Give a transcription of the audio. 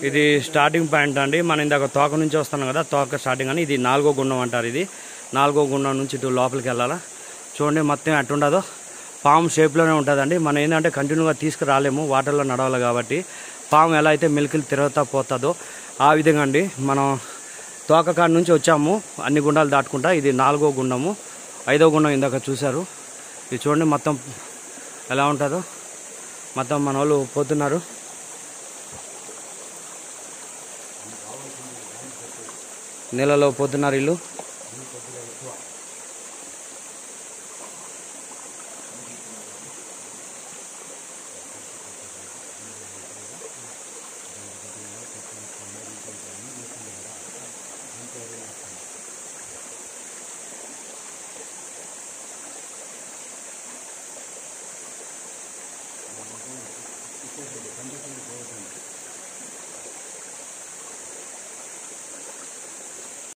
ఇది starting point అండి. మనం ఇందాక తోక నుంచి వస్తున్నాం కదా, తోక స్టార్టింగ్ అని. ఇది 4వ గుండం అంటారు. ఇది 4వ గుండం నుంచి ఇటు లోపలికి వెళ్ళాలా. చూడండి మొత్తం ఎట్టుండదో పాము షేప్లోనే ఉంటుందండి. మనం ఏంటంటే కంటిన్యూగా తీసుకురాలేము, వాటర్లో నడవాలి కాబట్టి. పాము ఎలా అయితే మెలికలు తిరుగుతా పోతుందో ఆ విధంగా అండి. మనం తోక కాడ నుంచి వచ్చాము అన్ని గుండాలు దాటుకుంటా. ఇది 4వ గుండము. 5వ గుండం ఇందాక చూశారు. ఇది చూడండి మొత్తం ఎలా ఉంటుందో. మొత్తం మన వాళ్ళు పోతున్నారు. నీళ్ళలో పోతున్నారు వీళ్ళు.